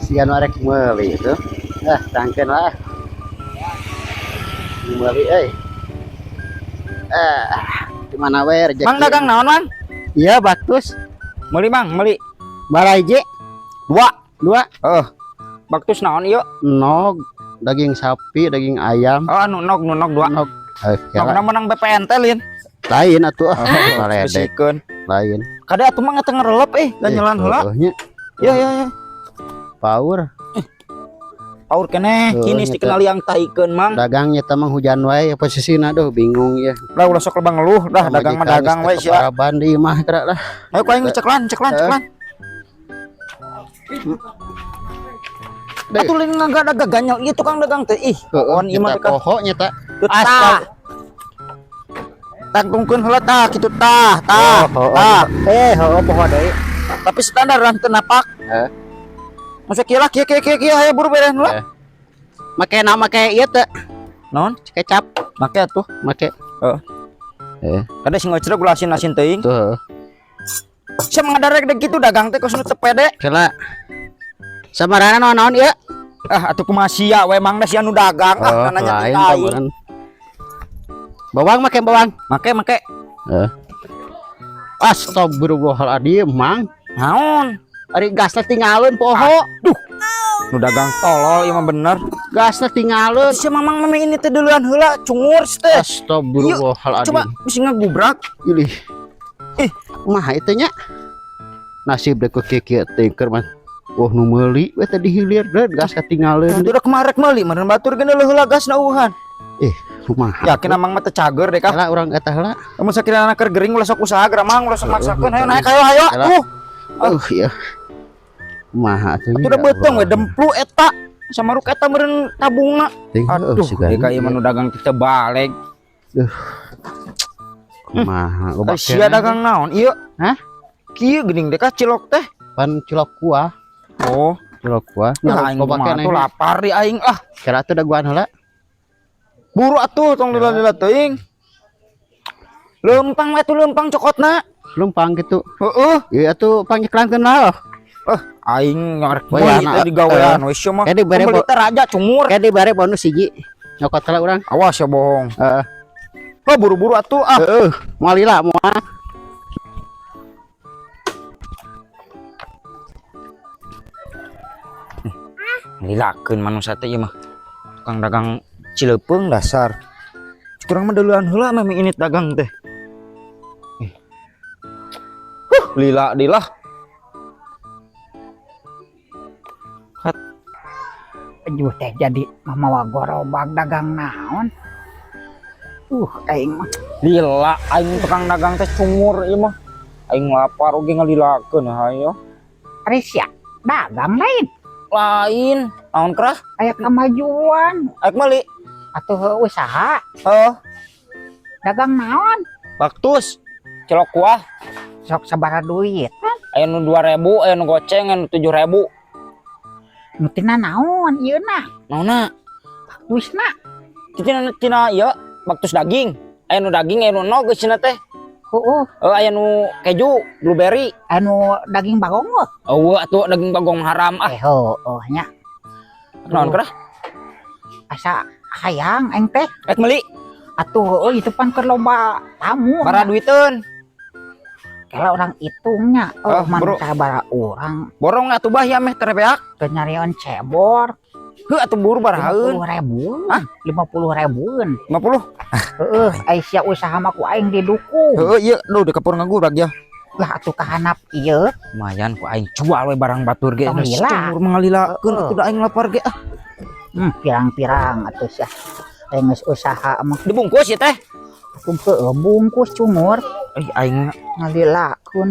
sian arek meuli itu. Tangkeun lah. Meuli euy. Di mana we rezeki? Mang dagang naon, Mang? Iya, Baktus. Meuli, Mang, meuli. Baraiji. Dua. Baktus naon ieu? Nog, daging sapi, daging ayam. Oh, anu nog dua. Nog. Nog menang BPNT lin. Lain atuh. Maledek. Spesikeun. Lain. Kada atuh mah ngeteng ngerelep ganyelan heula. Ya. Power. Paur keneh kini dikenal yang taikeun, Mang. Dagang nya mah hujan wae posisina aduh bingung ya. Lah ulah sok lebang ngeluh dah dagang mah dagang wae sia. Bandi mah kira lah. Ayo ku aing ceklan. Atuh lin enggak dagang ganyol ieu tukang dagang teh ih. Pohon ieu mah poho nya ta. Aspal. Tangtungkeun heula tah kitu tah. Heuh poho deui. Tapi standar ranteun napak. Masa kieu aya buru beres heula. Make ieu teh. Naon? Kecap. Make atuh. Make. Kada sing ngocrek gula asin teuing. Tuh. Sia mangadarek deg kitu dagang teh kosna teu pede. Kela. Samarana naon ieu? Atuh kumaha sia we Mang da sia nu dagang nanya lain teh aing. Bawang make bawang. Make. Astagfirullahaladzim, Mang. Naon? Ari gasna tinggalin poho. Duh. Nu dagang tolol ieu mah bener. Gasna tinggalin. Si Mamang mah ini teh duluan heula cungur teh. Astagfirullahaladzim. Coba bisi ngagubrak. Ilih. Mah itu nya. Nasib dek kieu teh keur mah. Nu meuli we teh dihilir deui gas katinggalin. Udah kemarek meuli meureun batur geuna heula gasna uhan. Kumaha? Yakin Mamang mah teh cager deh kah? Lah urang eta heula. Lamun sakirana keur gering ulah sok usaha geura Mang, ulah sok maksakeun hayo naik hayo. Iya. Kumaha atuh nya? Udah beuteng we demplu eta. Samaruk eta meureun tabungna. Aduh, ka ieu mah nu dagang teh balik. Kumaha? Sia dagang naon ieu? Hah? Kieu geuning deh kah cilok teh? Pan cilok kuah. Oh, cilok kuah. Aing mah tuh lapar di aing Kira atuh daguan heula. Buru atuh tong lila-lila teuing. Leumpang we atuh leumpang cokotna. Leumpang gitu. Heeh. Ieu atuh pangiklankeun lah. Aing ngarek deui teh digawean we sia mah. Pembeli teh raja cungur. Kayak dibere bonus hiji. Nyokot heula urang. Awas ya bohong. Buru-buru atuh Moal lila moal. Lilakeun manusia teh ieu mah. Tukang dagang Cilepeung dasar. Kurang mah duluan heula mah init dagang teh. Lila dilah. Aduh teh jadi mamawa gorobag dagang naon. Aing mah Lila aing tukang dagang teh cungur ieu mah. Aing lapar oge ngalilakeun hayo. ari sia dagang lain. Lain, naon kerah? Aya kemajuan. Aik meuli. Atuh usaha. Dagang naon? Baktus. Cilok kuah. Sok sabaraha duit? Aya nu 2.000, aya nu goceng, aya nu 7.000. Nu tina naon ieu na? Naonna? Baktusna. Tina ieu baktus daging. Aya nu daging, aya nu nog geus cenah teh. Aya nu keju, blueberry. Anu daging bagong mah? Atuh daging bagong haram nya. Naon kerah? Asa hayang aing teh. Aik meuli. Atuh itu pan keur loba tamu. Bara duiteun. Kala orang hitungnya. Man sabaraha urang. Borong atuh bah ya meh terebeak. Teu nyarion cebor. Atuh buru barahaeun. 50.000. Hah? 50.000-an. 50? Aisyah usaha mah ku aing didukung. Ieu duh dikepur ngagurag ya. Lah atuh kahanap ieu. Lumayan ku aing jual we barang batur ge. Cumur mangalilakeun atuh da aing lapar ge. Pirang-pirang atuh sia. Aing geus usaha mah dibungkus ya teh. Atuh bungkus cumur. Aing ngalilakeun.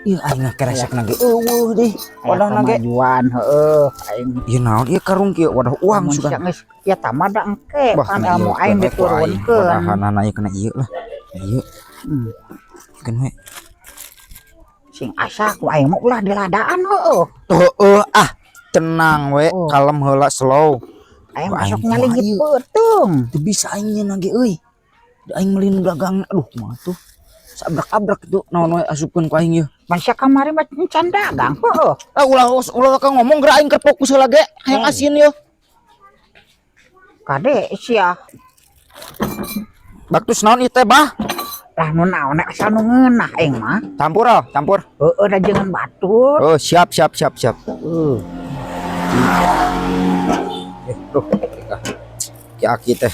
Ieu aing keresek nage eueuh deh. Wadah nage kemajuan aing. Ieu naon ieu karung kieu wadah uang sudah. Geus ya tamada engke pan ilmu aing diturunkeun. Wadahanana ieu kena ieu lah. Ieu. Kan we. Sing asa ku aing mah ulah diladaan tenang we, kalem heula slow. Aing masuk nyaligit peutung. Teu bisa aing nya nage euy. Da aing meuli dagang aduh mah tuh. Sabrak-abrak itu naon we asupkeun ku aing ieu. Masya kamari macam canda dagang. Heeh. Ulah ka ngomong gerak aing keur fokus heula ge. Hayang asin yo. Kade sia. Baktus naon ieu teh, Bah? Lah nu naon asa nu ngeunah aing mah. Campur ah, campur. Heeh da jangan batur. Oh, siap. Tuh. Ki teh.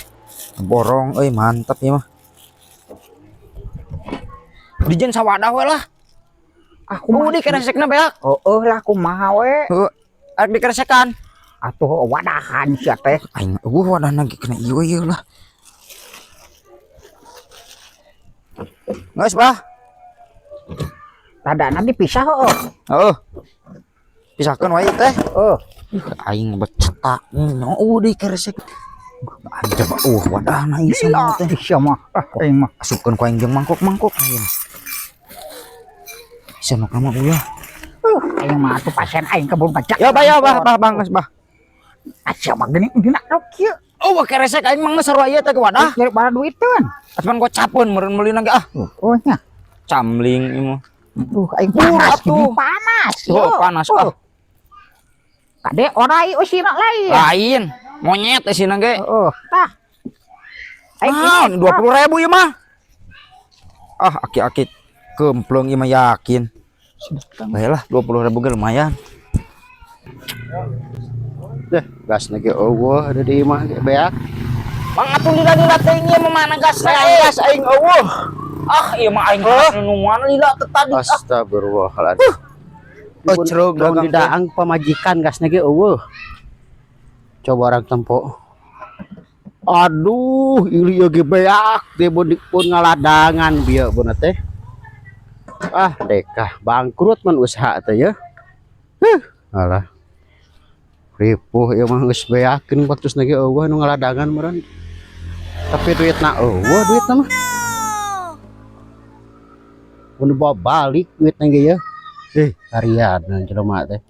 Borong euy mantap ya mah. Dijen sawadah we lah. Aku Oh, di keresekna beak. Heeh lah kumaha we. Heuh, arek dikeresekan. Atuh wadahan sia teh. Aing wadahna ge kena ieu lah. Geus, Bah. Tadana dipisah heueuh. Heeh. Pisahkeun wae teh. Heeh. Aing becetak di keresek. Anjir, wadahna ieu Iya sama teh. sia mah. Aing mah. Asupkeun ku aing jeung mangkok-mangkok ayeuna. Sana ka mah ulah. Aing mah atuh pasien aing kebun baca. Ya, Bah, geus, Bah. Asa mah geuning dina rok kieu. Oh, keresek aing mah geus sarua ieu teh ke wadah. Dari bara duiteun. Asman gocapeun meureun meulina ge ah. Oh nya. Camling ieu mah. Tuh aing panas atuh. gini panas. Oh, panas ah. Kade orai usina lain. Lain, monyet esina ge. Heeh. Tah. Ah, 20.000 ieu mah. Ah, aki-aki kempleng ieu mah yakin. Baiklah 20.000 ge lumayan. Deh, gasna ge eueuh ada di imah ge beak. Mang atuh lila-lila teh ieu mah mana gasna Gas aing eueuh. Ah, ieu mah aing nunuan lila teh tadi. Astagfirullahaladzim. Ecreug dagang didaang pamajikan gasna ge eueuh. Coba orang tempo. Aduh, ieu ge beak teh pun ngaladangan bieu beuna teh. Ah, dekah bangkrut man usaha teh ya. Alah. Ripuh ieu mah geus beakeun baktusna ge eueuh nu ngaladangan meureun. Tapi duitna eueuh duitna mah. Mun dibawa balik duitna ge ya. Harian jelema teh.